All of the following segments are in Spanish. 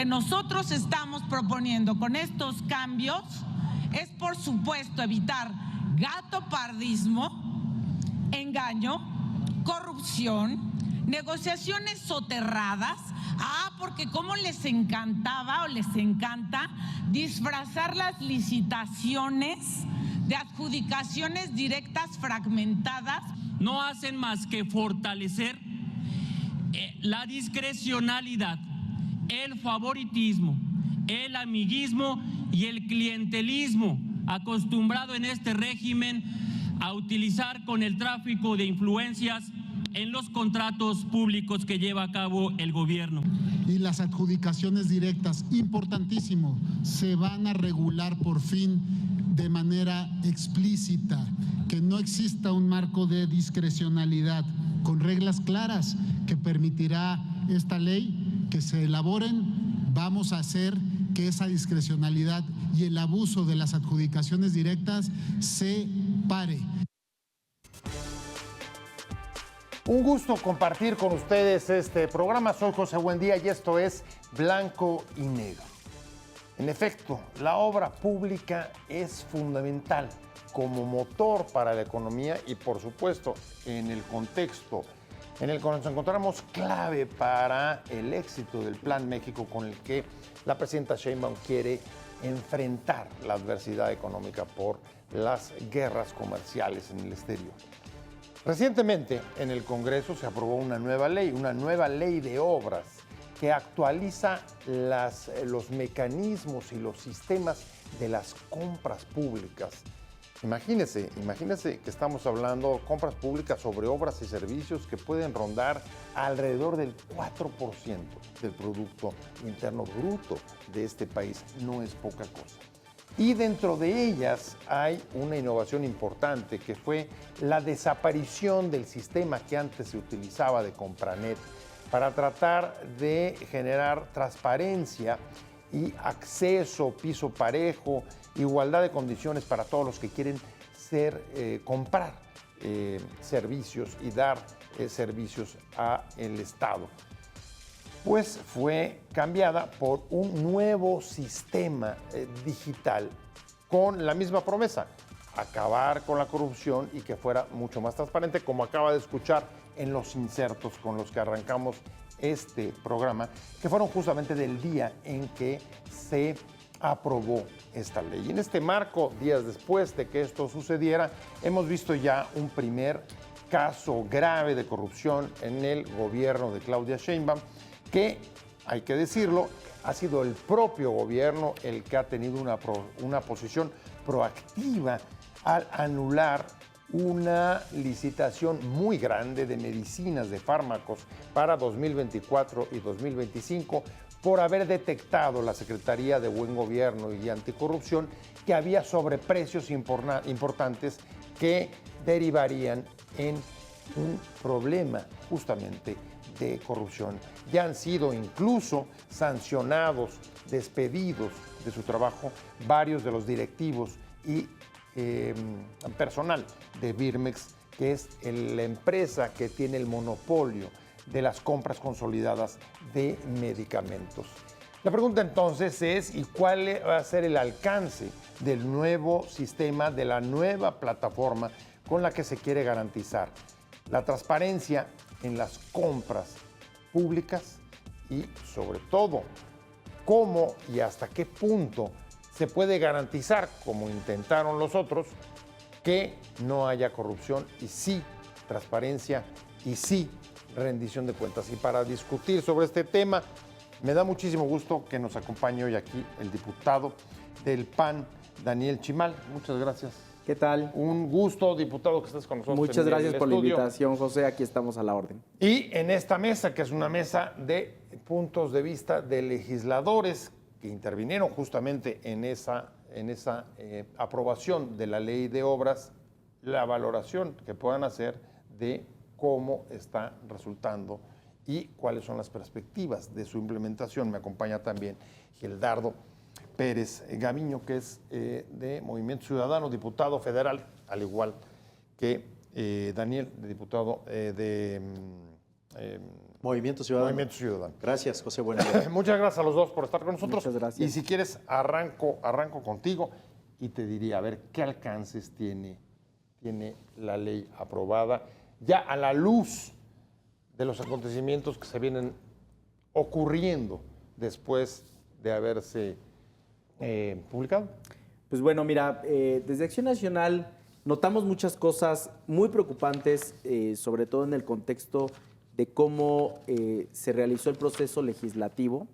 que nosotros estamos proponiendo con estos cambios es, por supuesto, evitar gatopardismo, engaño, corrupción, negociaciones soterradas. Porque cómo les encantaba o les encanta disfrazar las licitaciones de adjudicaciones directas fragmentadas. No hacen más que fortalecer la discrecionalidad, el favoritismo, el amiguismo y el clientelismo acostumbrado en este régimen a utilizar con el tráfico de influencias en los contratos públicos que lleva a cabo el gobierno. Y las adjudicaciones directas, importantísimo, se van a regular por fin de manera explícita, que no exista un marco de discrecionalidad, con reglas claras que permitirá esta ley que se elaboren. Vamos a hacer que esa discrecionalidad y el abuso de las adjudicaciones directas se pare. Un gusto compartir con ustedes este programa. Soy José Buendía y esto es Blanco y Negro. En efecto, la obra pública es fundamental como motor para la economía y, por supuesto, en el contexto en el que nos encontramos, clave para el éxito del Plan México, con el que la presidenta Sheinbaum quiere enfrentar la adversidad económica por las guerras comerciales en el exterior. Recientemente en el Congreso se aprobó una nueva ley de obras que actualiza los mecanismos y los sistemas de las compras públicas. Imagínense que estamos hablando de compras públicas sobre obras y servicios que pueden rondar alrededor del 4% del Producto Interno Bruto de este país. No es poca cosa. Y dentro de ellas hay una innovación importante que fue la desaparición del sistema que antes se utilizaba de Compranet para tratar de generar transparencia y acceso, piso parejo, igualdad de condiciones para todos los que quieren comprar servicios y dar servicios al Estado. Pues fue cambiada por un nuevo sistema digital con la misma promesa: acabar con la corrupción y que fuera mucho más transparente, como acaba de escuchar en los insertos con los que arrancamos este programa, que fueron justamente del día en que se aprobó esta ley. Y en este marco, días después de que esto sucediera, hemos visto ya un primer caso grave de corrupción en el gobierno de Claudia Sheinbaum, que, hay que decirlo, ha sido el propio gobierno el que ha tenido una posición proactiva al anular una licitación muy grande de medicinas, de fármacos para 2024 y 2025 por haber detectado la Secretaría de Buen Gobierno y Anticorrupción que había sobreprecios importantes que derivarían en un problema justamente de corrupción. Ya han sido incluso sancionados, despedidos de su trabajo varios de los directivos y personal de Birmex, que es la empresa que tiene el monopolio de las compras consolidadas de medicamentos. La pregunta entonces es: ¿y cuál va a ser el alcance del nuevo sistema, de la nueva plataforma con la que se quiere garantizar la transparencia en las compras públicas y, sobre todo, cómo y hasta qué punto se puede garantizar, como intentaron los otros, que no haya corrupción y sí transparencia y sí rendición de cuentas? Y para discutir sobre este tema, me da muchísimo gusto que nos acompañe hoy aquí el diputado del PAN, Daniel Chimal. Muchas gracias. ¿Qué tal? Un gusto, diputado, que estés con nosotros. Muchas gracias por la invitación, José. Aquí estamos a la orden. Y en esta mesa, que es una mesa de puntos de vista de legisladores que intervinieron justamente en esa aprobación de la ley de obras, la valoración que puedan hacer de cómo está resultando y cuáles son las perspectivas de su implementación. Me acompaña también Gildardo Pérez Gamiño, que es de Movimiento Ciudadano, diputado federal, al igual que Daniel, diputado Movimiento Ciudadano. Movimiento Ciudadano. Gracias, José Buendia. Muchas gracias a los dos por estar con nosotros. Muchas gracias. Y si quieres, arranco contigo y te diría, a ver, ¿qué alcances tiene la ley aprobada ya a la luz de los acontecimientos que se vienen ocurriendo después de haberse publicado? Pues bueno, mira, desde Acción Nacional notamos muchas cosas muy preocupantes, sobre todo en el contexto de cómo se realizó el proceso legislativo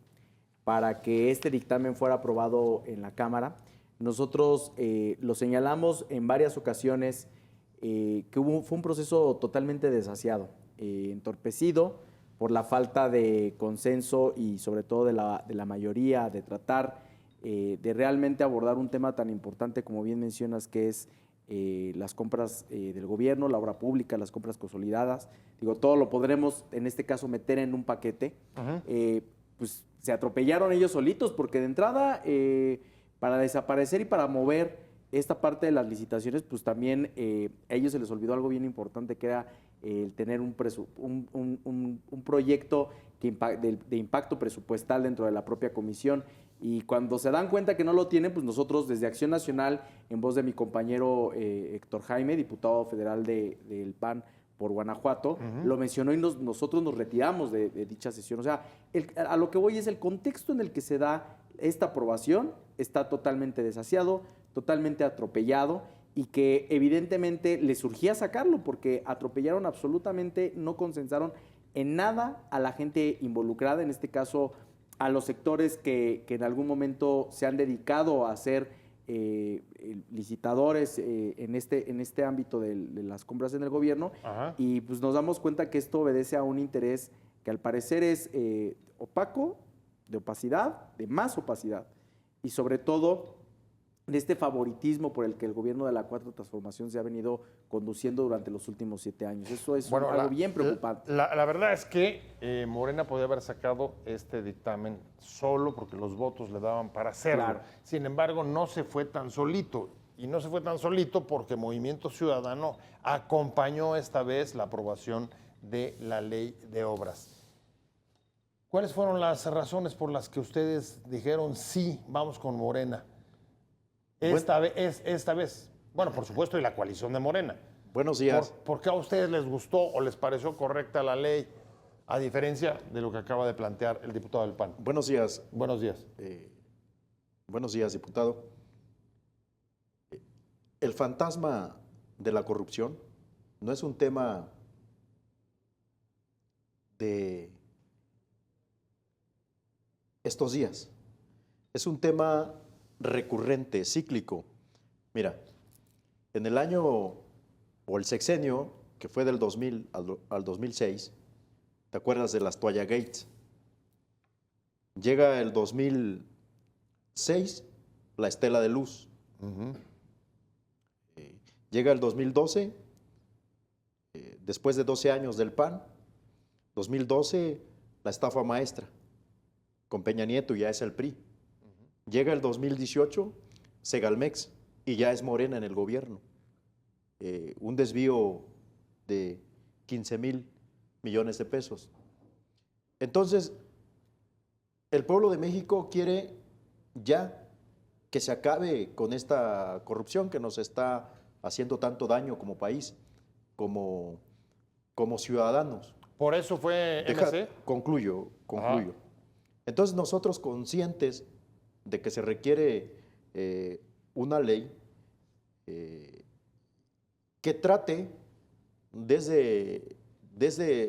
para que este dictamen fuera aprobado en la Cámara. Nosotros lo señalamos en varias ocasiones que fue un proceso totalmente desasiado, entorpecido por la falta de consenso y sobre todo de la mayoría, de tratar de realmente abordar un tema tan importante como bien mencionas, que es las compras del gobierno, la obra pública, las compras consolidadas. Digo, todo lo podremos en este caso meter en un paquete. Pues se atropellaron ellos solitos porque de entrada para desaparecer y para mover esta parte de las licitaciones, pues también a ellos se les olvidó algo bien importante, que era el tener un proyecto de impacto presupuestal dentro de la propia comisión. Y cuando se dan cuenta que no lo tienen, pues nosotros desde Acción Nacional, en voz de mi compañero Héctor Jaime, diputado federal del PAN por Guanajuato, lo mencionó y nosotros nos retiramos de dicha sesión. O sea, a lo que voy es el contexto en el que se da esta aprobación está totalmente desasiado, totalmente atropellado, y que evidentemente les surgía sacarlo porque atropellaron absolutamente, no consensaron en nada a la gente involucrada, en este caso a los sectores que en algún momento se han dedicado a ser licitadores en este ámbito de las compras en el gobierno. Ajá. Y pues nos damos cuenta que esto obedece a un interés que al parecer es opaco, de opacidad, de más opacidad, y sobre todo de este favoritismo por el que el gobierno de la Cuarta Transformación se ha venido conduciendo durante los últimos 7 años. Eso es algo bien preocupante. La verdad es que Morena podía haber sacado este dictamen solo porque los votos le daban para hacerlo. Claro. Sin embargo, no se fue tan solito. Y no se fue tan solito porque Movimiento Ciudadano acompañó esta vez la aprobación de la ley de obras. ¿Cuáles fueron las razones por las que ustedes dijeron sí, vamos con Morena? Esta vez, bueno, por supuesto, y la coalición de Morena. Buenos días. ¿Por qué a ustedes les gustó o les pareció correcta la ley, a diferencia de lo que acaba de plantear el diputado del PAN? Buenos días. Buenos días. Buenos días, diputado. El fantasma de la corrupción no es un tema de estos días. Es un tema recurrente, cíclico. Mira, en el año o el sexenio, que fue del 2000 al 2006, ¿te acuerdas de las Toalla Gates? Llega el 2006, la estela de luz. Llega el 2012, después de 12 años del PAN, 2012, la estafa maestra, con Peña Nieto, ya es el PRI. Llega el 2018, Segalmex, y ya es Morena en el gobierno. Un desvío de 15,000 millones de pesos. Entonces, el pueblo de México quiere ya que se acabe con esta corrupción que nos está haciendo tanto daño como país, como ciudadanos. ¿Por eso fue MC? Concluyo. Entonces, nosotros conscientes de que se requiere una ley que trate desde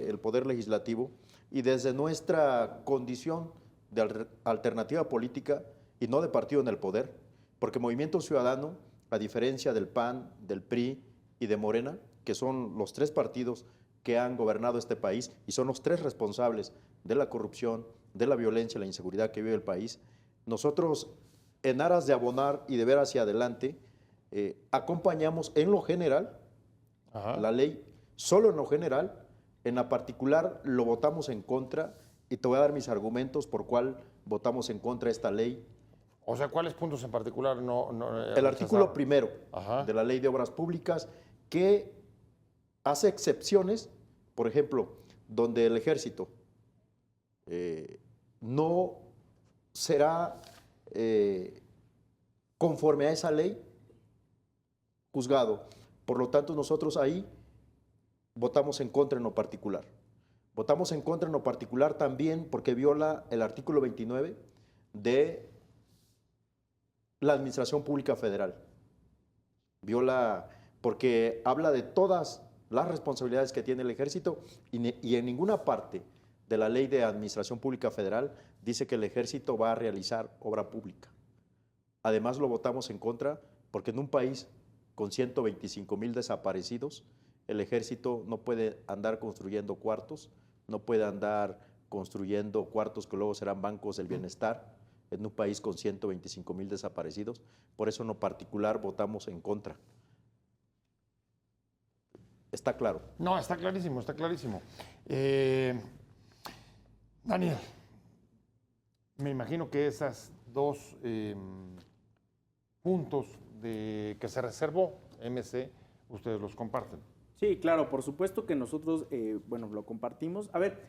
el Poder Legislativo y desde nuestra condición de alternativa política y no de partido en el poder, porque Movimiento Ciudadano, a diferencia del PAN, del PRI y de Morena, que son los 3 partidos que han gobernado este país y son los 3 responsables de la corrupción, de la violencia, la inseguridad que vive el país, nosotros, en aras de abonar y de ver hacia adelante, acompañamos en lo general la ley, solo en lo general, en la particular lo votamos en contra, y te voy a dar mis argumentos por cuál votamos en contra de esta ley. O sea, ¿cuáles puntos en particular no el artículo primero de la Ley de Obras Públicas, que hace excepciones, por ejemplo, donde el ejército no será conforme a esa ley juzgado. Por lo tanto, nosotros ahí votamos en contra en lo particular. Votamos en contra en lo particular también porque viola el artículo 29 de la Administración Pública Federal. Viola porque habla de todas las responsabilidades que tiene el ejército y en ninguna parte de la ley de Administración Pública Federal dice que el ejército va a realizar obra pública. Además lo votamos en contra porque en un país con 125,000 desaparecidos, el ejército no puede andar construyendo cuartos, no puede andar construyendo cuartos que luego serán bancos del bienestar en un país con 125,000 desaparecidos. Por eso en lo particular votamos en contra. ¿Está claro? No, está clarísimo, está clarísimo. Daniel, me imagino que esos dos puntos que se reservó MC, ustedes los comparten. Sí, claro, por supuesto que nosotros, lo compartimos. A ver,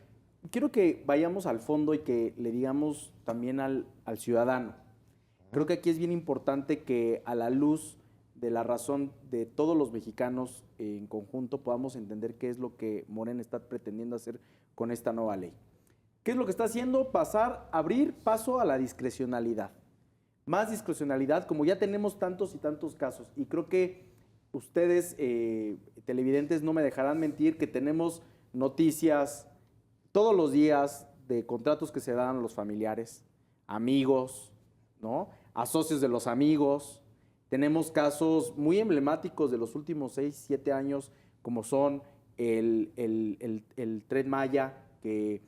quiero que vayamos al fondo y que le digamos también al ciudadano. Creo que aquí es bien importante que a la luz de la razón de todos los mexicanos en conjunto podamos entender qué es lo que Morena está pretendiendo hacer con esta nueva ley. ¿Qué es lo que está haciendo? Abrir paso a la discrecionalidad. Más discrecionalidad, como ya tenemos tantos y tantos casos. Y creo que ustedes, televidentes, no me dejarán mentir que tenemos noticias todos los días de contratos que se dan a los familiares, amigos, ¿no? A socios de los amigos. Tenemos casos muy emblemáticos de los últimos 6, 7 años, como son el Tren Maya, que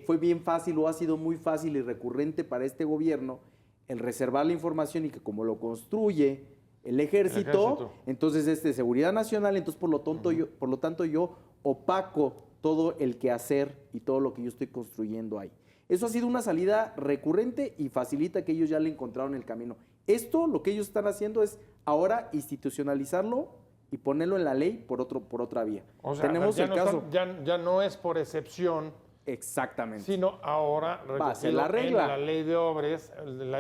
fue bien fácil o ha sido muy fácil y recurrente para este gobierno el reservar la información y que como lo construye el ejército, entonces es de seguridad nacional, entonces por lo tanto yo opaco todo el quehacer y todo lo que yo estoy construyendo ahí. Eso ha sido una salida recurrente y facilita que ellos ya le encontraron el camino. Esto, lo que ellos están haciendo es ahora institucionalizarlo y ponerlo en la ley por otra vía. O sea, tenemos ya el no caso. ya no es por excepción, Exactamente. sino ahora Va a ser la recogido regla. en la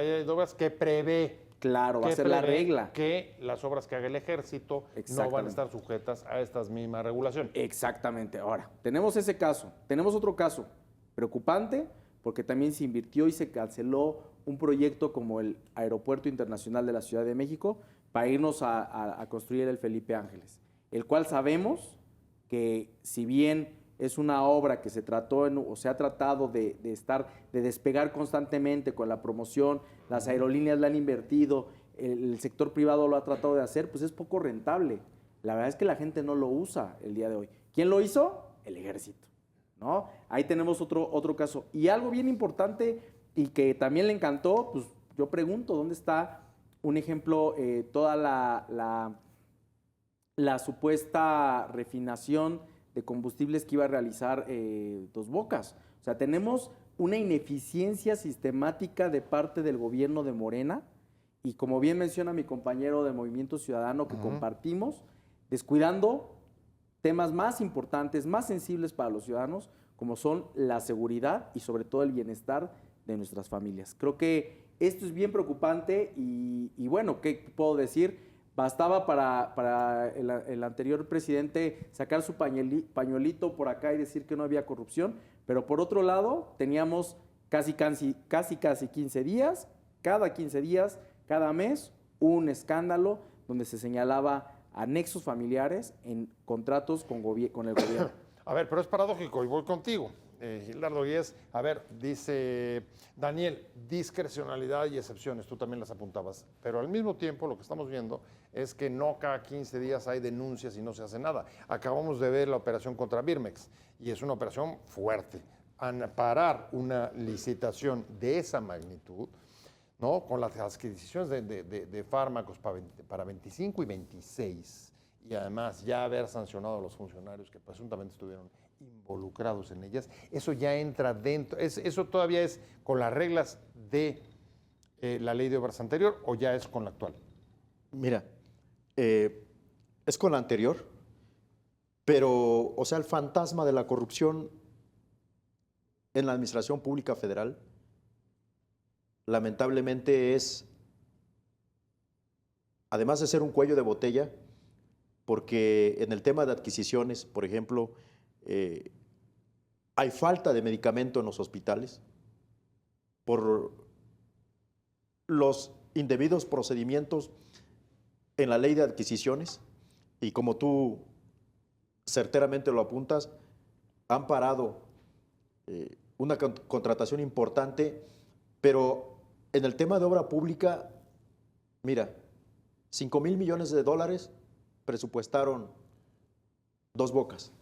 ley de obras que prevé. Claro, va a ser la regla. Que las obras que haga el ejército no van a estar sujetas a estas mismas regulaciones. Exactamente. Ahora, tenemos ese caso. Tenemos otro caso preocupante porque también se invirtió y se canceló un proyecto como el Aeropuerto Internacional de la Ciudad de México para irnos a construir el Felipe Ángeles, el cual sabemos que si bien es una obra que se trató o se ha tratado de despegar constantemente con la promoción, las aerolíneas la han invertido, el sector privado lo ha tratado de hacer, pues es poco rentable. La verdad es que la gente no lo usa el día de hoy. ¿Quién lo hizo? El ejército, ¿no? Ahí tenemos otro caso. Y algo bien importante y que también le encantó, pues yo pregunto, ¿dónde está un ejemplo, toda la supuesta refinación de combustibles que iba a realizar Dos Bocas? O sea, tenemos una ineficiencia sistemática de parte del gobierno de Morena y como bien menciona mi compañero de Movimiento Ciudadano que compartimos, descuidando temas más importantes, más sensibles para los ciudadanos, como son la seguridad y sobre todo el bienestar de nuestras familias. Creo que esto es bien preocupante y bueno, ¿qué puedo decir? Bastaba para el anterior presidente sacar su pañuelito por acá y decir que no había corrupción, pero por otro lado teníamos casi 15 días, cada 15 días, cada mes, un escándalo donde se señalaba anexos familiares en contratos con el gobierno. A ver, pero es paradójico y voy contigo, Gildardo, y a ver, dice Daniel, discrecionalidad y excepciones, tú también las apuntabas, pero al mismo tiempo lo que estamos viendo es que no cada 15 días hay denuncias y no se hace nada. Acabamos de ver la operación contra Birmex y es una operación fuerte. Parar una licitación de esa magnitud, ¿no? Con las adquisiciones de fármacos para 25 y 26, y además ya haber sancionado a los funcionarios que presuntamente estuvieron involucrados en ellas, eso ya entra dentro, eso todavía es con las reglas de la ley de obras anterior o ya es con la actual. Mira, es con la anterior, Pero, o sea, el fantasma de la corrupción en la administración pública federal, lamentablemente es, además de ser un cuello de botella, porque en el tema de adquisiciones, por ejemplo, hay falta de medicamento en los hospitales por los indebidos procedimientos en la ley de adquisiciones, y como tú certeramente lo apuntas, han parado una contratación importante, pero en el tema de obra pública, mira, 5,000 millones de dólares presupuestaron Dos Bocas.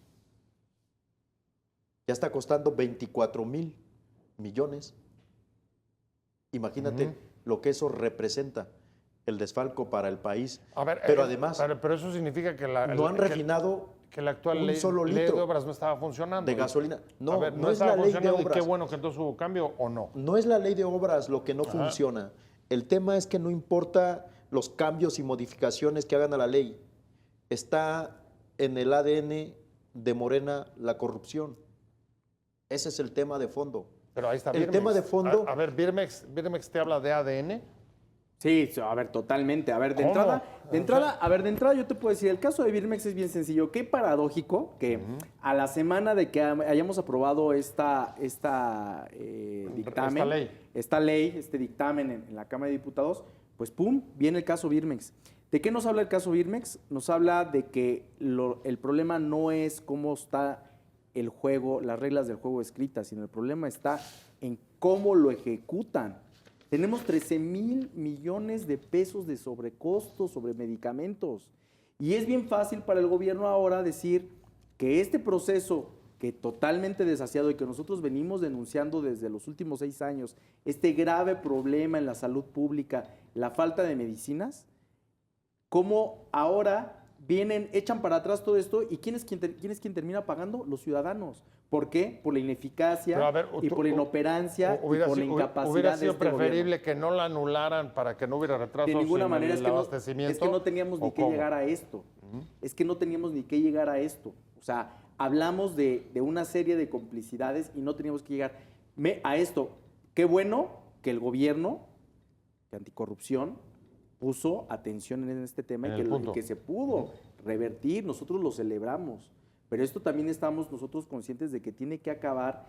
Ya está costando 24,000 millones. Imagínate lo que eso representa, el desfalco para el país. A ver, pero además, pero eso significa que no han refinado que la actual un ley, solo ley de litro obras no estaba funcionando. de gasolina. No, A ver, no es estaba la ley de funcionando, y obras. qué bueno que entonces hubo cambio, ¿o no? No es la ley de obras lo que no funciona. El tema es que no importa los cambios y modificaciones que hagan a la ley. Está en el ADN de Morena la corrupción. Ese es el tema de fondo. Pero ahí está El Birmex. tema de fondo- A ver, Birmex te habla de ADN. Sí, a ver, totalmente. A ver, de ¿Cómo? entrada, yo te puedo decir, el caso de Birmex es bien sencillo. Qué paradójico que a la semana de que hayamos aprobado esta dictamen, Esta ley. este dictamen en la Cámara de Diputados, pues pum, viene el caso Birmex. ¿De qué nos habla el caso Birmex? Nos habla de que el problema no es cómo está el juego, las reglas del juego escritas, sino el problema está en cómo lo ejecutan. Tenemos 13,000 millones de pesos de sobrecostos sobre medicamentos. Y es bien fácil para el gobierno ahora decir que este proceso, que totalmente desasiado y que nosotros venimos denunciando desde los últimos 6 años, este grave problema en la salud pública, la falta de medicinas, cómo ahora echan para atrás todo esto, y ¿quién es quien termina pagando? Los ciudadanos. ¿Por qué? Por la ineficacia Pero a ver, y por la inoperancia y por la incapacidad hubiera de sido este preferible gobierno. que no la anularan para que no hubiera retrasos De ninguna en manera, el abastecimiento. es que no teníamos ni ¿o que cómo? llegar a esto. Es que no teníamos ni que llegar a esto. O sea, hablamos de una serie de complicidades y no teníamos que llegar a esto. Qué bueno que el gobierno de anticorrupción puso atención en este tema En y el punto. que se pudo revertir. Nosotros lo celebramos. Pero esto también estamos nosotros conscientes de que tiene que acabar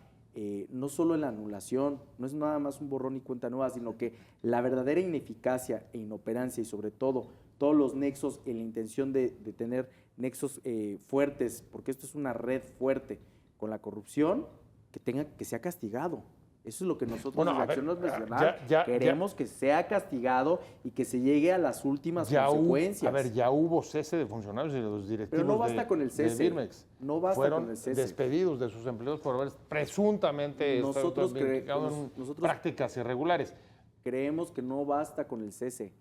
no solo en la anulación, no es nada más un borrón y cuenta nueva, sino que la verdadera ineficacia e inoperancia y sobre todo todos los nexos en la intención de tener nexos fuertes, porque esto es una red fuerte con la corrupción, que sea castigado. Eso es lo que nosotros Bueno, desde a ver, Acción Nacional ya- queremos, que sea castigado y que se llegue a las últimas consecuencias. Ya hubo cese de funcionarios y de los directivos. Pero no basta de- con el de cese. Birmex. No basta Fueron con el cese. despedidos de sus empleados por haber presuntamente Nosotros implicado en nosotros- prácticas irregulares. Creemos que no basta con el cese.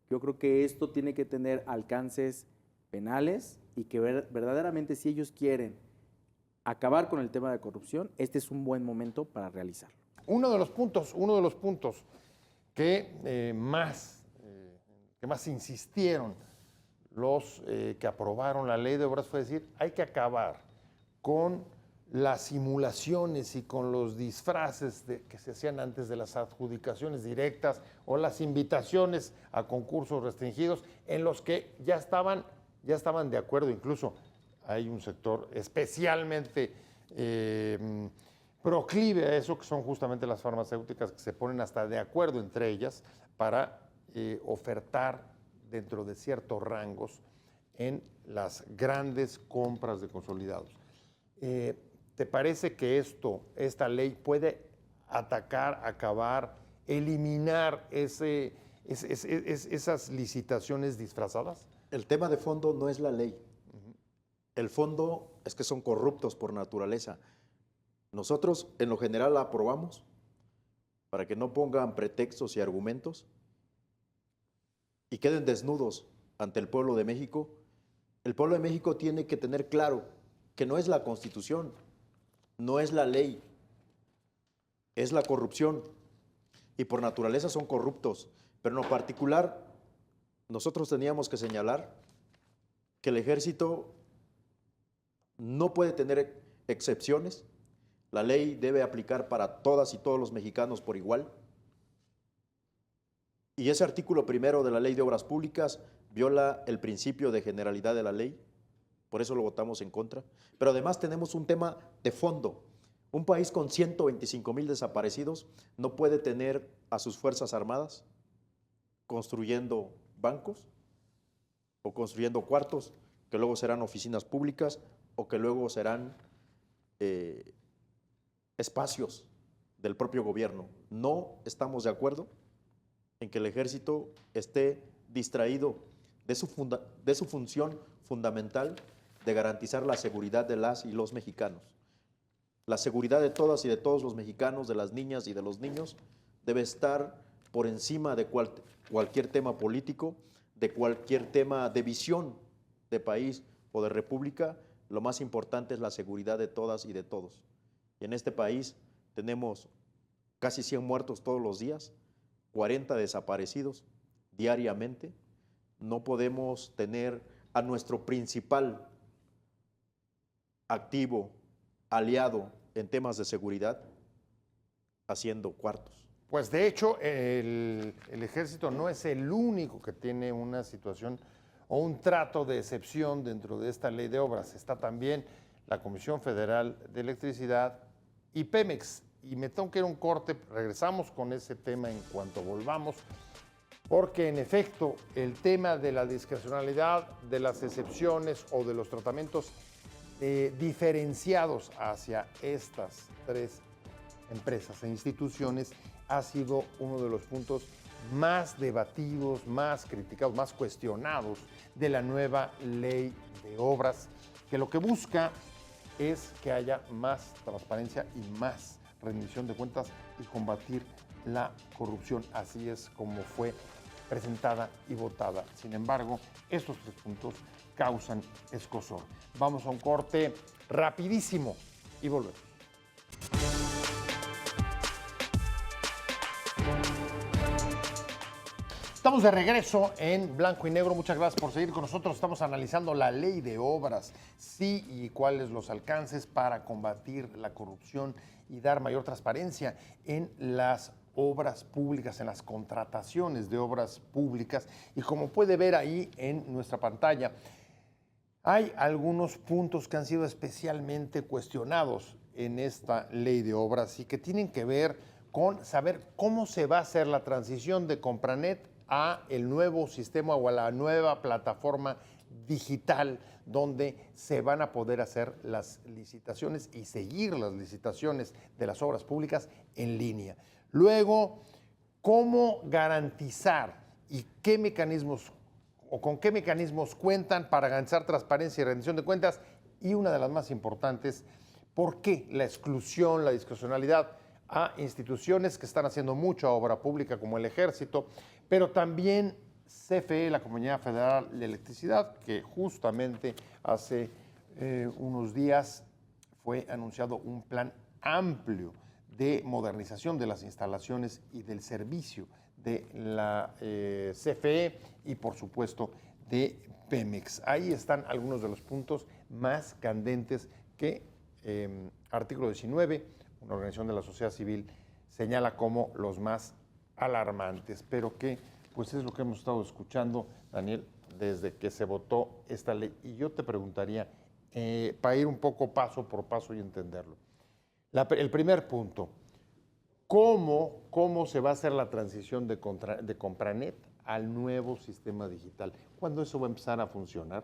Yo creo que esto tiene que tener alcances penales y que verdaderamente, si ellos quieren acabar con el tema de corrupción, este es un buen momento para realizarlo. Uno de los puntos que más insistieron los que aprobaron la ley de obras fue decir, hay que acabar con las simulaciones y con los disfraces que se hacían antes de las adjudicaciones directas o las invitaciones a concursos restringidos en los que ya estaban de acuerdo. Incluso hay un sector especialmente proclive a eso, que son justamente las farmacéuticas, que se ponen hasta de acuerdo entre ellas para ofertar dentro de ciertos rangos en las grandes compras de consolidados. ¿Te parece que esta ley puede atacar, acabar, eliminar esas licitaciones disfrazadas? El tema de fondo no es la ley. El fondo es que son corruptos por naturaleza. Nosotros, en lo general, la aprobamos para que no pongan pretextos y argumentos y queden desnudos ante el pueblo de México. El pueblo de México tiene que tener claro que no es la Constitución, no es la ley, es la corrupción. Y por naturaleza son corruptos. Pero en lo particular, nosotros teníamos que señalar que el ejército no puede tener excepciones. La ley debe aplicar para todas y todos los mexicanos por igual. Y ese artículo primero de la Ley de Obras Públicas viola el principio de generalidad de la ley, por eso lo votamos en contra. Pero además tenemos un tema de fondo. Un país con 125,000 desaparecidos no puede tener a sus Fuerzas Armadas construyendo bancos o construyendo cuartos que luego serán oficinas públicas o que luego serán espacios del propio gobierno. No estamos de acuerdo en que el ejército esté distraído de su función fundamental de garantizar la seguridad de las y los mexicanos. La seguridad de todas y de todos los mexicanos, de las niñas y de los niños, debe estar por encima de cualquier tema político, de cualquier tema de visión de país o de república. Lo más importante es la seguridad de todas y de todos. Y en este país tenemos casi 100 muertos todos los días, 40 desaparecidos diariamente. No podemos tener a nuestro principal activo, aliado en temas de seguridad, haciendo cuartos. Pues de hecho, el ejército no es el único que tiene una situación o un trato de excepción dentro de esta ley de obras. Está también la Comisión Federal de Electricidad y Pemex. Y me tengo que ir a un corte, regresamos con ese tema en cuanto volvamos, porque en efecto el tema de la discrecionalidad, de las excepciones o de los tratamientos diferenciados hacia estas tres empresas e instituciones ha sido uno de los puntos más debatidos, más criticados, más cuestionados de la nueva ley de obras, que lo que busca es que haya más transparencia y más rendición de cuentas y combatir la corrupción. Así es como fue presentada y votada. Sin embargo, estos tres puntos causan escozor. Vamos a un corte rapidísimo y volvemos. Estamos de regreso en Blanco y Negro. Muchas gracias por seguir con nosotros. Estamos analizando la ley de obras, sí, y cuáles los alcances para combatir la corrupción y dar mayor transparencia en las obras públicas, en las contrataciones de obras públicas. Y como puede ver ahí en nuestra pantalla, hay algunos puntos que han sido especialmente cuestionados en esta ley de obras y que tienen que ver con saber cómo se va a hacer la transición de Compranet a el nuevo sistema o a la nueva plataforma digital donde se van a poder hacer las licitaciones y seguir las licitaciones de las obras públicas en línea. Luego, cómo garantizar y qué mecanismos o con qué mecanismos cuentan para garantizar transparencia y rendición de cuentas. Y una de las más importantes, ¿por qué la exclusión, la discrecionalidad a instituciones que están haciendo mucha obra pública como el Ejército, pero también CFE, la Compañía Federal de Electricidad, que justamente hace unos días fue anunciado un plan amplio de modernización de las instalaciones y del servicio de la CFE y, por supuesto, de Pemex. Ahí están algunos de los puntos más candentes que artículo 19, una organización de la sociedad civil, señala como los más alarmantes, pero que pues es lo que hemos estado escuchando, Daniel, desde que se votó esta ley. Y yo te preguntaría, para ir un poco paso por paso y entenderlo, el primer punto, ¿cómo se va a hacer la transición de Compranet al nuevo sistema digital? ¿Cuándo eso va a empezar a funcionar?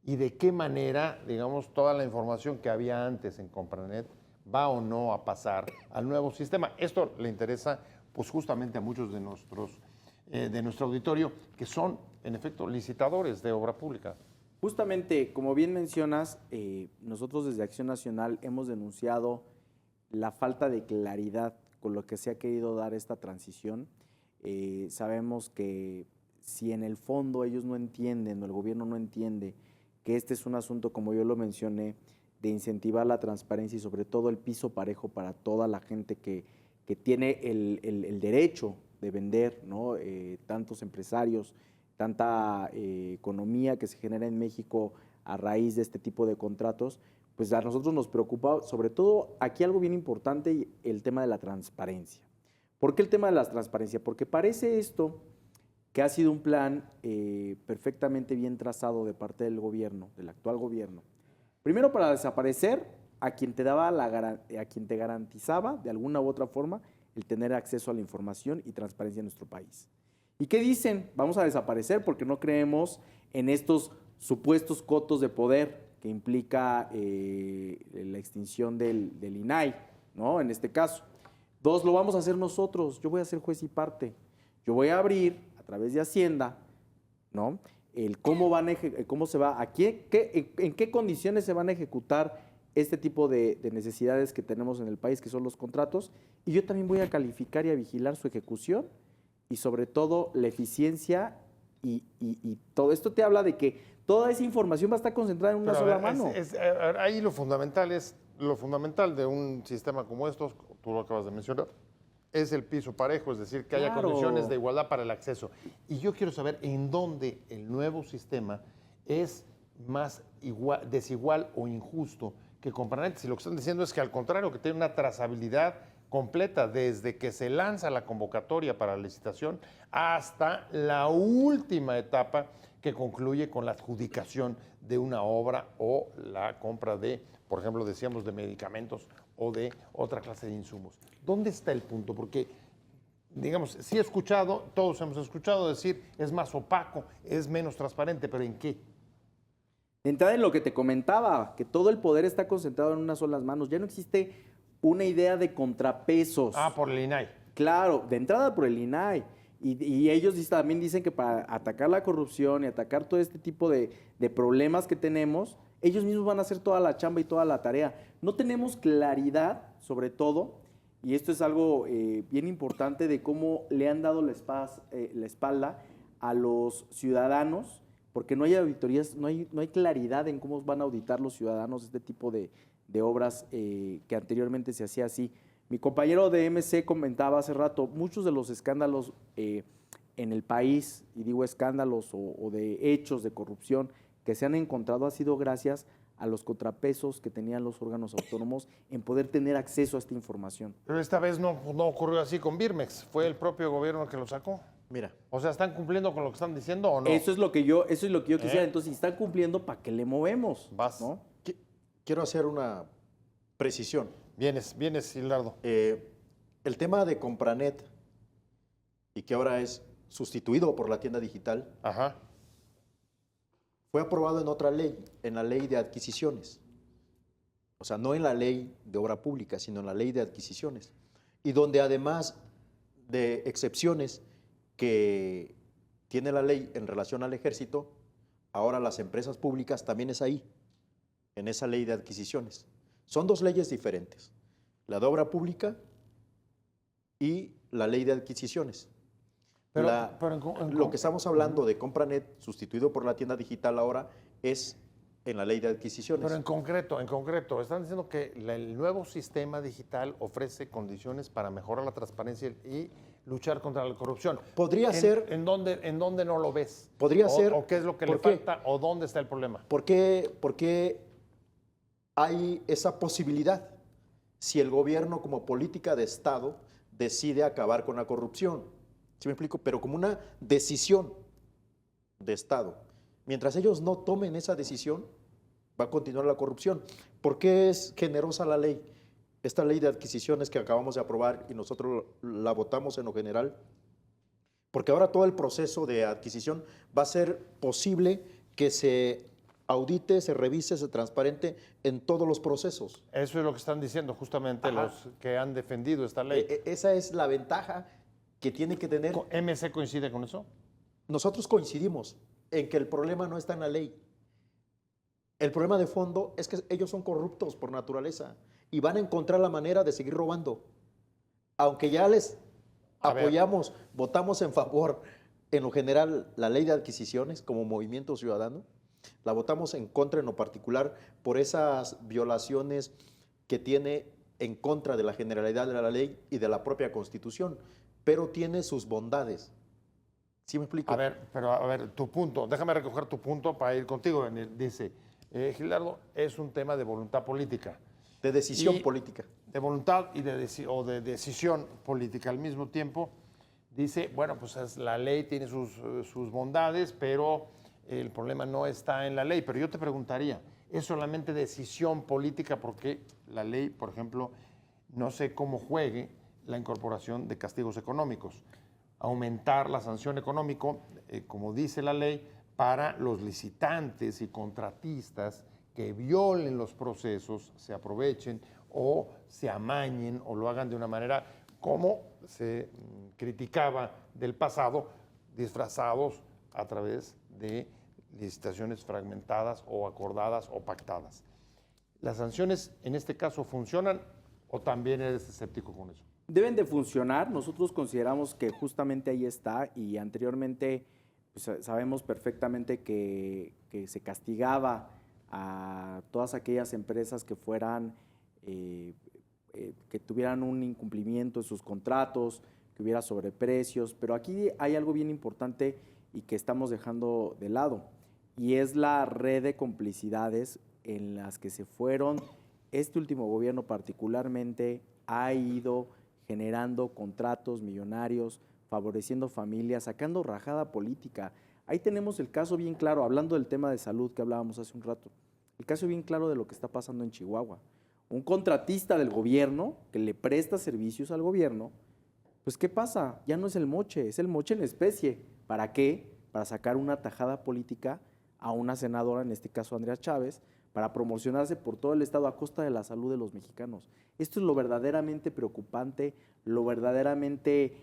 ¿Y de qué manera, digamos, toda la información que había antes en Compranet va o no a pasar al nuevo sistema? Esto le interesa pues justamente a muchos de nuestro auditorio, que son, en efecto, licitadores de obra pública. Justamente, como bien mencionas, nosotros desde Acción Nacional hemos denunciado la falta de claridad con lo que se ha querido dar esta transición. Sabemos que si en el fondo ellos no entienden o el gobierno no entiende que este es un asunto, como yo lo mencioné, de incentivar la transparencia y sobre todo el piso parejo para toda la gente que tiene el derecho de vender, ¿no? Tantos empresarios, tanta economía que se genera en México a raíz de este tipo de contratos, pues a nosotros nos preocupa, sobre todo aquí algo bien importante, el tema de la transparencia. ¿Por qué el tema de la transparencia? Porque parece esto que ha sido un plan perfectamente bien trazado de parte del gobierno, del actual gobierno. Primero, para desaparecer a quien te daba a quien te garantizaba de alguna u otra forma el tener acceso a la información y transparencia en nuestro país. ¿Y qué dicen? Vamos a desaparecer porque no creemos en estos supuestos cotos de poder que implica la extinción del INAI, ¿no? En este caso. Dos, lo vamos a hacer nosotros. Yo voy a ser juez y parte. Yo voy a abrir a través de Hacienda, ¿no? El cómo se va, en qué condiciones se van a ejecutar este tipo de necesidades que tenemos en el país, que son los contratos, y yo también voy a calificar y a vigilar su ejecución y sobre todo la eficiencia y todo esto te habla de que toda esa información va a estar concentrada en una sola mano. Ahí lo fundamental de un sistema como estos, tú lo acabas de mencionar, es el piso parejo, es decir, que haya Claro. condiciones de igualdad para el acceso. Y yo quiero saber en dónde el nuevo sistema es más desigual o injusto que Compranet. Si lo que están diciendo es que al contrario, que tiene una trazabilidad completa desde que se lanza la convocatoria para la licitación hasta la última etapa que concluye con la adjudicación de una obra o la compra de, por ejemplo, decíamos, de medicamentos o de otra clase de insumos. ¿Dónde está el punto? Porque, digamos, sí he escuchado, todos hemos escuchado decir, es más opaco, es menos transparente, pero ¿en qué? De entrada en lo que te comentaba, que todo el poder está concentrado en unas solas manos. Ya no existe una idea de contrapesos. Por el INAI. Claro, de entrada por el INAI. Y ellos también dicen que para atacar la corrupción y atacar todo este tipo de problemas que tenemos, ellos mismos van a hacer toda la chamba y toda la tarea. No tenemos claridad, sobre todo, y esto es algo bien importante, de cómo le han dado la espalda a los ciudadanos, porque no hay auditorías, no hay claridad en cómo van a auditar los ciudadanos este tipo de obras que anteriormente se hacía así. Mi compañero de MC comentaba hace rato, muchos de los escándalos en el país, y digo escándalos o de hechos de corrupción que se han encontrado, ha sido gracias a los contrapesos que tenían los órganos autónomos en poder tener acceso a esta información. Pero esta vez no ocurrió así con Birmex, fue el propio gobierno que lo sacó. Mira, O sea, ¿están cumpliendo con lo que están diciendo o no? Eso es lo que yo quisiera. Entonces, si están cumpliendo, ¿para qué le movemos? Vas. ¿No? quiero hacer una precisión. Vienes, Hildardo. El tema de Compranet, y que ahora es sustituido por la tienda digital, Ajá. fue aprobado en otra ley, en la ley de adquisiciones. O sea, no en la ley de obra pública, sino en la ley de adquisiciones. Y donde además de excepciones que tiene la ley en relación al ejército, ahora las empresas públicas también es ahí, en esa ley de adquisiciones. Son dos leyes diferentes, la de obra pública y la ley de adquisiciones. Pero Lo que estamos hablando de Compranet, sustituido por la tienda digital ahora, es en la ley de adquisiciones. Pero en concreto, están diciendo que el nuevo sistema digital ofrece condiciones para mejorar la transparencia y luchar contra la corrupción. Podría ser. ¿En dónde no lo ves? Podría ser. ¿O qué es lo que le ¿Por qué? falta? ¿O dónde está el problema? ¿Por qué hay esa posibilidad? Si el gobierno, como política de Estado, decide acabar con la corrupción. ¿Sí me explico? Pero como una decisión de Estado. Mientras ellos no tomen esa decisión, va a continuar la corrupción. ¿Por qué es generosa la ley? Esta ley de adquisiciones que acabamos de aprobar y nosotros la votamos en lo general, porque ahora todo el proceso de adquisición va a ser posible que se audite, se revise, se transparente en todos los procesos. Eso es lo que están diciendo justamente Ajá. los que han defendido esta ley. Esa es la ventaja que tiene que tener. ¿MC coincide con eso? Nosotros coincidimos en que el problema no está en la ley. El problema de fondo es que ellos son corruptos por naturaleza y van a encontrar la manera de seguir robando. Aunque ya les apoyamos, votamos en favor, en lo general, la ley de adquisiciones como movimiento ciudadano, la votamos en contra en lo particular por esas violaciones que tiene en contra de la generalidad de la ley y de la propia Constitución, pero tiene sus bondades. ¿Sí me explico? A ver, tu punto, déjame recoger tu punto para ir contigo. Dice, Gildardo, es un tema de voluntad política. De decisión Y política. De voluntad y o de decisión política al mismo tiempo. Dice, bueno, pues la ley tiene sus bondades, pero el problema no está en la ley. Pero yo te preguntaría, ¿es solamente decisión política? Porque la ley, por ejemplo, no sé cómo juegue la incorporación de castigos económicos. Aumentar la sanción económica, como dice la ley, para los licitantes y contratistas que violen los procesos, se aprovechen o se amañen o lo hagan de una manera como se criticaba del pasado, disfrazados a través de licitaciones fragmentadas o acordadas o pactadas. ¿Las sanciones en este caso funcionan o también eres escéptico con eso? Deben de funcionar. Nosotros consideramos que justamente ahí está y anteriormente pues, sabemos perfectamente que se castigaba a todas aquellas empresas que fueran, que tuvieran un incumplimiento en sus contratos, que hubiera sobreprecios, pero aquí hay algo bien importante y que estamos dejando de lado, y es la red de complicidades en las que se fueron. Este último gobierno particularmente ha ido generando contratos millonarios, favoreciendo familias, sacando rajada política. Ahí tenemos el caso bien claro, hablando del tema de salud que hablábamos hace un rato, el caso bien claro de lo que está pasando en Chihuahua. Un contratista del gobierno que le presta servicios al gobierno, pues ¿qué pasa? Ya no es el moche, es el moche en especie. ¿Para qué? Para sacar una tajada política a una senadora, en este caso Andrea Chávez, para promocionarse por todo el estado a costa de la salud de los mexicanos. Esto es lo verdaderamente preocupante, lo verdaderamente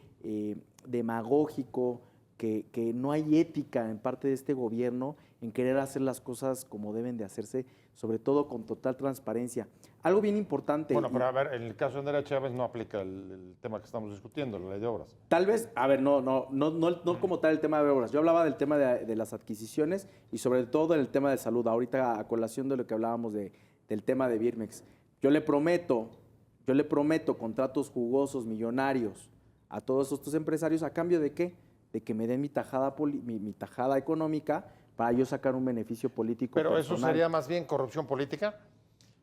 demagógico, que no hay ética en parte de este gobierno en querer hacer las cosas como deben de hacerse, sobre todo con total transparencia. Algo bien importante. Bueno, pero a ver, en el caso de Andrea Chávez no aplica el tema que estamos discutiendo, la ley de obras. Tal vez, a ver, no como tal el tema de obras. Yo hablaba del tema de las adquisiciones y sobre todo el tema de salud. Ahorita a colación de lo que hablábamos del tema de Birmex. Yo le prometo contratos jugosos, millonarios a todos estos empresarios, ¿a cambio de qué? De que me den mi tajada económica para yo sacar un beneficio político. Pero personal. ¿eso sería más bien corrupción política?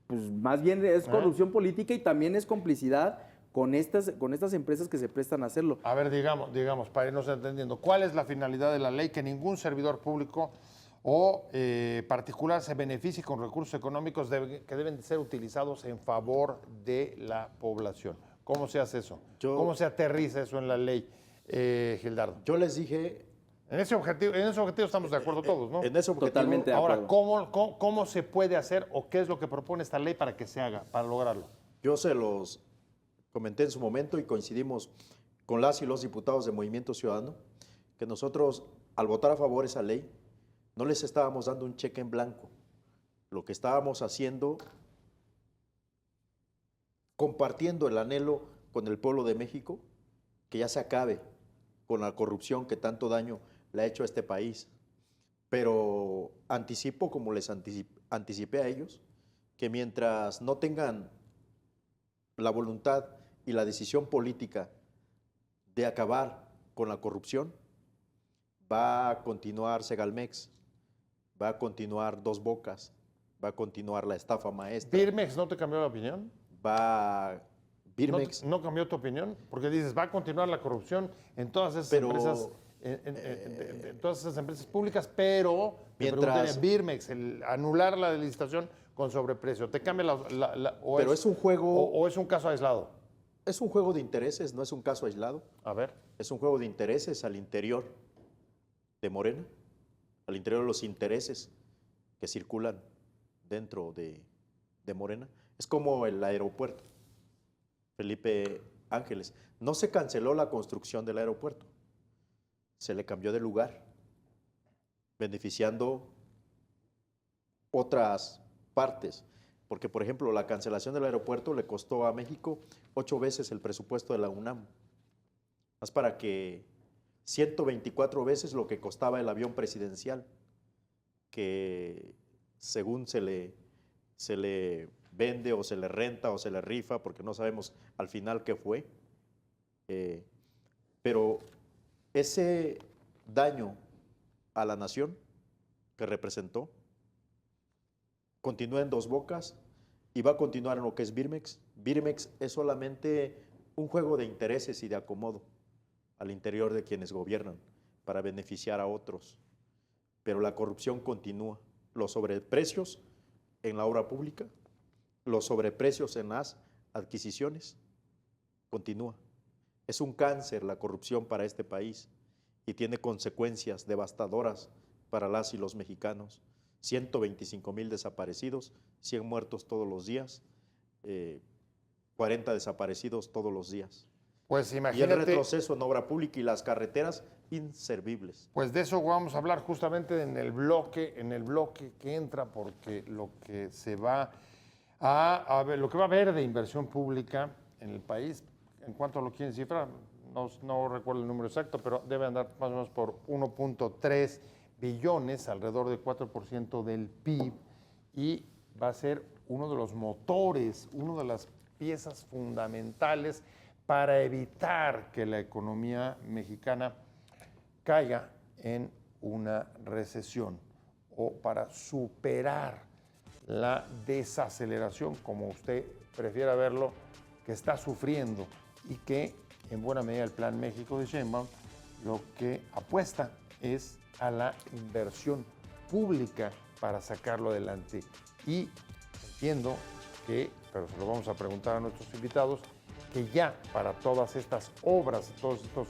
Pues más bien es corrupción política y también es complicidad con estas empresas que se prestan a hacerlo. A ver, digamos, para irnos entendiendo, ¿cuál es la finalidad de la ley? Que ningún servidor público o particular se beneficie con recursos económicos que deben de ser utilizados en favor de la población. ¿Cómo se hace eso? ¿Cómo se aterriza eso en la ley, Gildardo? Yo les dije... En ese objetivo estamos de acuerdo todos, ¿no? En ese objetivo, Totalmente de Ahora, acuerdo. ¿cómo se puede hacer o qué es lo que propone esta ley para que se haga, para lograrlo? Yo se los comenté en su momento y coincidimos con las y los diputados de Movimiento Ciudadano, que nosotros, al votar a favor de esa ley, no les estábamos dando un cheque en blanco. Lo que estábamos haciendo, compartiendo el anhelo con el pueblo de México, que ya se acabe con la corrupción que tanto daño le ha hecho a este país. Pero anticipo, como les anticipé a ellos, que mientras no tengan la voluntad y la decisión política de acabar con la corrupción, va a continuar Segalmex, va a continuar Dos Bocas, va a continuar la estafa maestra. ¿Birmex no te cambió la opinión? Va Birmex. ¿No cambió tu opinión? Porque dices, va a continuar la corrupción en todas esas empresas, en todas esas empresas públicas, pero mientras Birmex, el anular la licitación con sobreprecio, ¿te cambia pero es un juego o es un caso aislado? Es un juego de intereses, no es un caso aislado. A ver. Es un juego de intereses al interior de Morena, al interior de los intereses que circulan dentro de Morena. Es como el aeropuerto, Felipe Ángeles. No se canceló la construcción del aeropuerto, se le cambió de lugar, beneficiando otras partes. Porque, por ejemplo, la cancelación del aeropuerto le costó a México 8 veces el presupuesto de la UNAM. Más para que 124 veces lo que costaba el avión presidencial, que según se le vende o se le renta o se le rifa, porque no sabemos al final qué fue. Pero ese daño a la nación que representó continúa en Dos Bocas y va a continuar en lo que es Birmex. Birmex es solamente un juego de intereses y de acomodo al interior de quienes gobiernan para beneficiar a otros. Pero la corrupción continúa. Los sobreprecios en la obra pública, los sobreprecios en las adquisiciones, continúa. Es un cáncer la corrupción para este país y tiene consecuencias devastadoras para las y los mexicanos. 125,000 desaparecidos, 100 muertos todos los días, 40 desaparecidos todos los días. Pues Y el imagínate. retroceso en obra pública y las carreteras inservibles. Pues de eso vamos a hablar justamente en el bloque que entra, porque lo que se va a ver, lo que va a haber de inversión pública en el país, en cuanto lo quieren cifrar, no recuerdo el número exacto, pero debe andar más o menos por 1.3 billones, alrededor del 4% del PIB, y va a ser uno de los motores, una de las piezas fundamentales para evitar que la economía mexicana caiga en una recesión o para superar la desaceleración, como usted prefiera verlo, que está sufriendo y que en buena medida el Plan México de Sheinbaum lo que apuesta es a la inversión pública para sacarlo adelante. Y entiendo que, pero se lo vamos a preguntar a nuestros invitados, que ya para todas estas obras, todos estos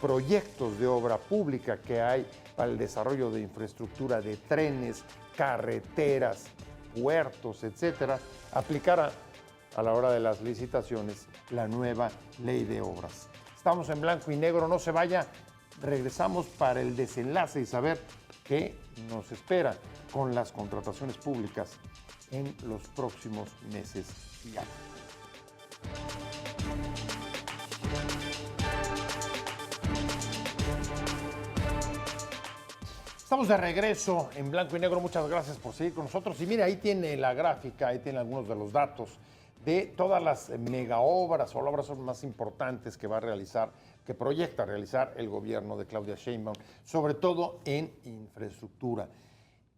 proyectos de obra pública que hay para el desarrollo de infraestructura de trenes, carreteras, puertos, etcétera, aplicará a la hora de las licitaciones la nueva ley de obras. Estamos en blanco y negro, no se vaya, regresamos para el desenlace y saber qué nos espera con las contrataciones públicas en los próximos meses y años. Estamos de regreso en blanco y negro. Muchas gracias por seguir con nosotros. Y mire, ahí tiene la gráfica, ahí tiene algunos de los datos de todas las mega obras o las obras más importantes que va a realizar, que proyecta realizar el gobierno de Claudia Sheinbaum, sobre todo en infraestructura.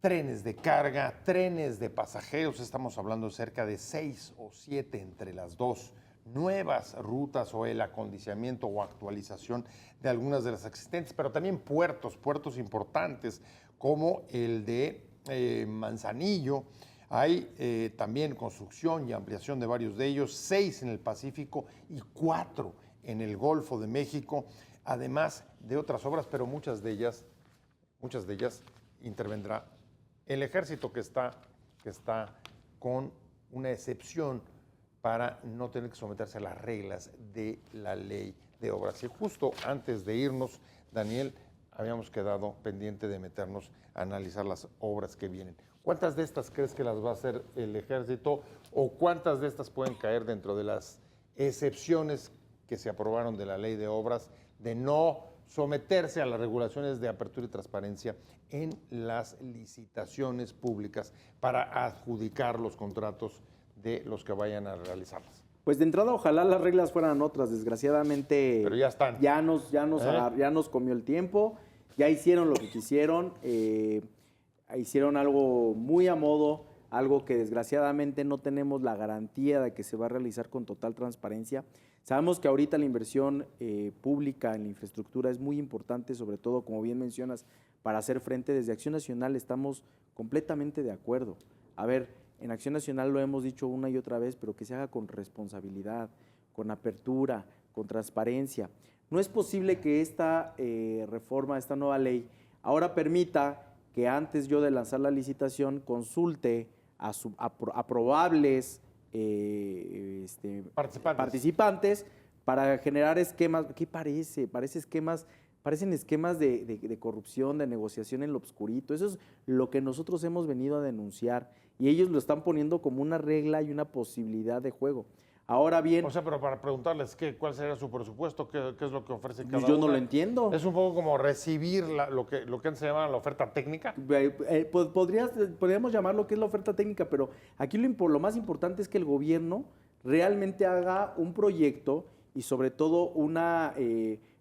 Trenes de carga, trenes de pasajeros, estamos hablando de cerca de 6 o 7 entre las dos, nuevas rutas o el acondicionamiento o actualización de algunas de las existentes, pero también puertos importantes como el de Manzanillo. Hay también construcción y ampliación de varios de ellos, 6 en el Pacífico y 4 en el Golfo de México, además de otras obras, pero muchas de ellas intervendrá el ejército, que está con una excepción para no tener que someterse a las reglas de la ley de obras. Y justo antes de irnos, Daniel, habíamos quedado pendiente de meternos a analizar las obras que vienen. ¿Cuántas de estas crees que las va a hacer el ejército o cuántas de estas pueden caer dentro de las excepciones que se aprobaron de la ley de obras de no someterse a las regulaciones de apertura y transparencia en las licitaciones públicas para adjudicar los contratos de los que vayan a realizarlas? Pues de entrada, ojalá las reglas fueran otras. Desgraciadamente, Pero ya están. Ya nos comió el tiempo, ya hicieron lo que quisieron, hicieron algo muy a modo, algo que desgraciadamente no tenemos la garantía de que se va a realizar con total transparencia. Sabemos que ahorita la inversión pública en la infraestructura es muy importante, sobre todo, como bien mencionas, para hacer frente. Desde Acción Nacional estamos completamente de acuerdo. A ver, en Acción Nacional lo hemos dicho una y otra vez, pero que se haga con responsabilidad, con apertura, con transparencia. No es posible que esta reforma, esta nueva ley, ahora permita que antes yo de lanzar la licitación consulte a probables participantes para generar esquemas. ¿Qué parece? Parecen esquemas de corrupción, de negociación en lo obscurito. Eso es lo que nosotros hemos venido a denunciar y ellos lo están poniendo como una regla y una posibilidad de juego. Ahora bien... O sea, pero para preguntarles cuál sería su presupuesto, qué es lo que ofrece cada uno. Yo no lo entiendo. Es un poco como recibir lo que antes se llamaba la oferta técnica. Podríamos llamar lo que es la oferta técnica, pero aquí lo más importante es que el gobierno realmente haga un proyecto y sobre todo una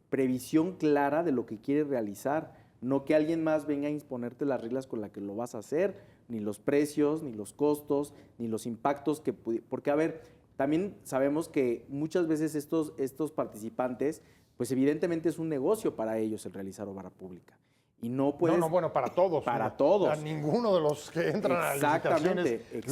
previsión clara de lo que quiere realizar. no que alguien más venga a imponerte las reglas con las que lo vas a hacer, ni los precios, ni los costos, ni los impactos que... Porque, a ver, también sabemos que muchas veces estos participantes, pues evidentemente es un negocio para ellos el realizar obra pública. Y no puedes... No, bueno, para todos. Para ¿no? todos. A ninguno de los que entran a licitaciones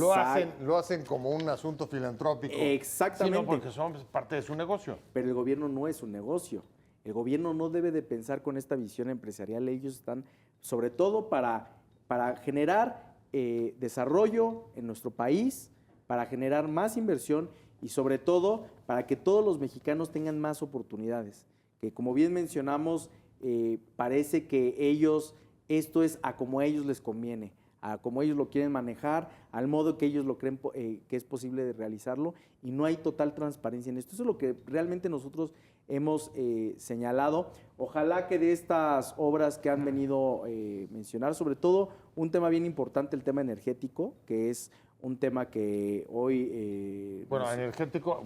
lo hacen como un asunto filantrópico. Exactamente. Sino porque son parte de su negocio. Pero el gobierno no es un negocio. El gobierno no debe de pensar con esta visión empresarial. Ellos están, sobre todo, para generar desarrollo en nuestro país, para generar más inversión y, sobre todo, para que todos los mexicanos tengan más oportunidades. Que, como bien mencionamos, parece que esto es a como a ellos les conviene, a como ellos lo quieren manejar, al modo que ellos lo creen que es posible de realizarlo, y no hay total transparencia en esto. Eso es lo que realmente nosotros hemos señalado. Ojalá que de estas obras que han venido mencionar, sobre todo un tema bien importante, el tema energético, que es un tema que hoy... energético,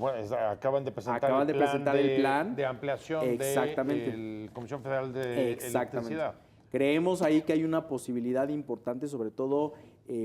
acaban de presentar el plan de ampliación de la Comisión Federal de Electricidad. Creemos ahí que hay una posibilidad importante, sobre todo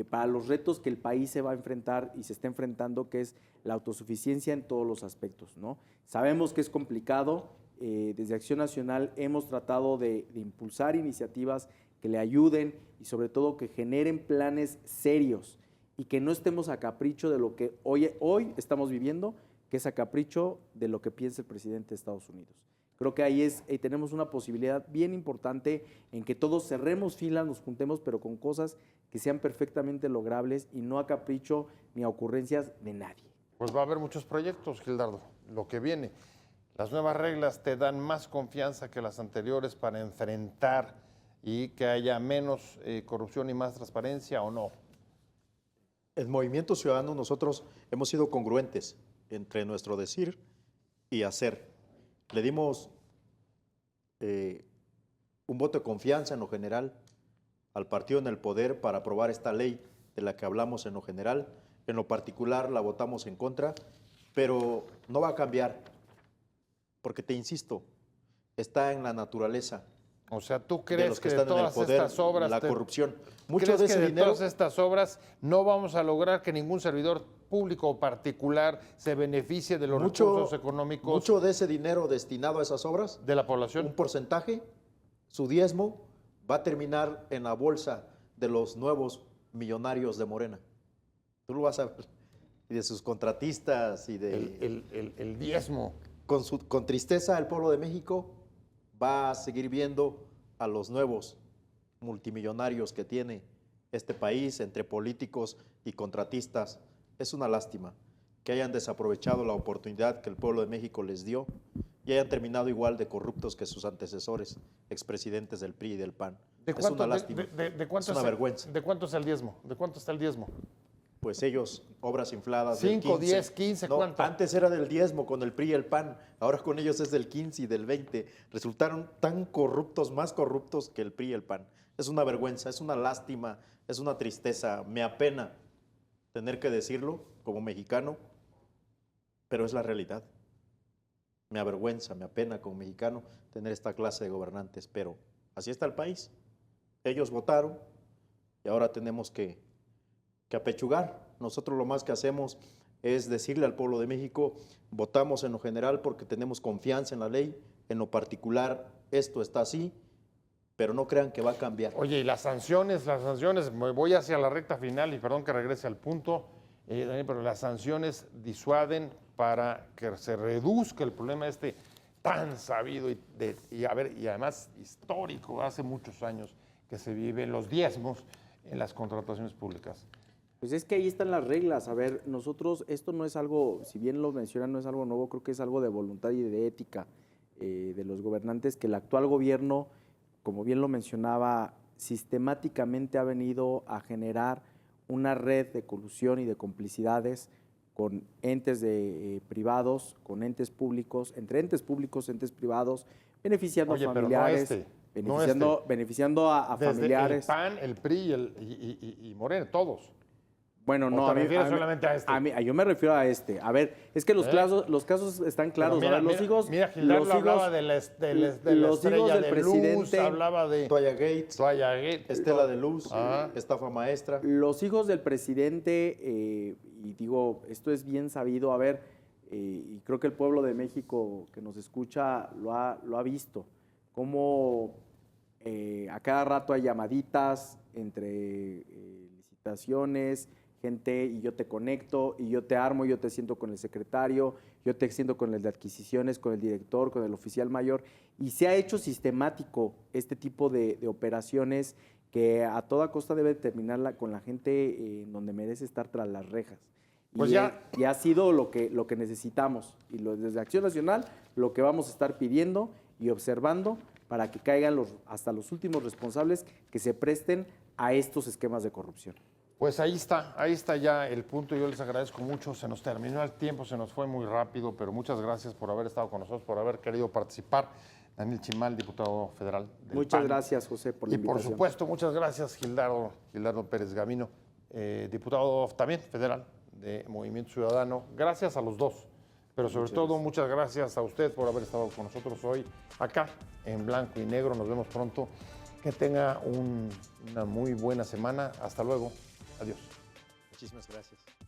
para los retos que el país se va a enfrentar y se está enfrentando, que es la autosuficiencia en todos los aspectos, ¿no? Sabemos que es complicado. Desde Acción Nacional hemos tratado de impulsar iniciativas que le ayuden y sobre todo que generen planes serios y que no estemos a capricho de lo que hoy estamos viviendo, que es a capricho de lo que piensa el presidente de Estados Unidos. Creo que ahí tenemos una posibilidad bien importante en que todos cerremos filas, nos juntemos, pero con cosas que sean perfectamente logrables y no a capricho ni a ocurrencias de nadie. Pues va a haber muchos proyectos, Gildardo, lo que viene. Las nuevas reglas te dan más confianza que las anteriores para enfrentar y que haya menos corrupción y más transparencia, ¿o no? En Movimiento Ciudadano nosotros hemos sido congruentes entre nuestro decir y hacer. Le dimos un voto de confianza en lo general al partido en el poder para aprobar esta ley de la que hablamos en lo general. En lo particular la votamos en contra, pero no va a cambiar, porque te insisto, está en la naturaleza. O sea, ¿tú De crees los que están de todas en el poder, estas obras... la corrupción, mucho ¿Crees de que ese de dinero, todas estas obras no vamos a lograr que ningún servidor público o particular se beneficie de los recursos económicos mucho de ese dinero destinado a esas obras, de la población? un porcentaje, su diezmo, va a terminar en la bolsa de los nuevos millonarios de Morena? Tú lo vas a ver. Y de sus contratistas y de... El diezmo. Con tristeza el pueblo de México va a seguir viendo a los nuevos multimillonarios que tiene este país entre políticos y contratistas. Es una lástima que hayan desaprovechado la oportunidad que el pueblo de México les dio y hayan terminado igual de corruptos que sus antecesores, expresidentes del PRI y del PAN. Es una lástima, es una vergüenza. ¿De cuánto es el diezmo? ¿De cuánto está el diezmo? Pues ellos, obras infladas 5, 10, 15, no, ¿cuánto? Antes era del diezmo con el PRI y el PAN, ahora con ellos es del 15 y del 20. Resultaron tan corruptos, más corruptos que el PRI y el PAN. Es una vergüenza, es una lástima, es una tristeza. Me apena tener que decirlo como mexicano, pero es la realidad. Me avergüenza, me apena como mexicano tener esta clase de gobernantes, pero así está el país. Ellos votaron y ahora tenemos que apechugar. Nosotros lo más que hacemos es decirle al pueblo de México, votamos en lo general porque tenemos confianza en la ley, en lo particular esto está así, pero no crean que va a cambiar. Oye, y las sanciones, me voy hacia la recta final y perdón que regrese al punto, Daniel, pero las sanciones disuaden para que se reduzca el problema tan sabido y además histórico, hace muchos años que se viven los diezmos en las contrataciones públicas. Pues es que ahí están las reglas. A ver, nosotros, esto no es algo, si bien lo mencionan, no es algo nuevo, creo que es algo de voluntad y de ética de los gobernantes, que el actual gobierno, como bien lo mencionaba, sistemáticamente ha venido a generar una red de colusión y de complicidades con entes privados, con entes públicos, entre entes públicos, entes privados, beneficiando a familiares, beneficiando a Desde familiares. el PAN, el PRI y Morena, todos. Bueno, ¿O no, te refieres solamente a este? yo me refiero a este. A ver, es que los casos están claros. Pero A ver, los hijos. Mira, Gildardo los hijos- hablaba de la los hijos estrella del de presidente. luz, hablaba de Toalla Gates, Toalla Gate, Estela de Luz, Ah. estafa maestra. Los hijos del presidente, y digo, esto es bien sabido, a ver, y creo que el pueblo de México que nos escucha lo ha visto, cómo a cada rato hay llamaditas entre licitaciones, gente, y yo te conecto, y yo te armo, yo te siento con el secretario, yo te siento con el de adquisiciones, con el director, con el oficial mayor, y se ha hecho sistemático este tipo de operaciones que a toda costa debe terminarla con la gente en donde merece estar tras las rejas. Pues y, ya. y ha sido lo que necesitamos. Y desde Acción Nacional, lo que vamos a estar pidiendo y observando para que caigan hasta los últimos responsables que se presten a estos esquemas de corrupción. Pues ahí está ya el punto. Yo les agradezco mucho. Se nos terminó el tiempo, se nos fue muy rápido, pero muchas gracias por haber estado con nosotros, por haber querido participar. Daniel Chimal, diputado federal del Muchas PAN. gracias, José, por la Y por invitación. supuesto, muchas gracias, Gildardo Pérez Gavino, diputado también federal de Movimiento Ciudadano. Gracias a los dos, pero sobre todo muchas gracias a usted por haber estado con nosotros hoy acá en Blanco y Negro. Nos vemos pronto. Que tenga una muy buena semana. Hasta luego. Adiós. Muchísimas gracias.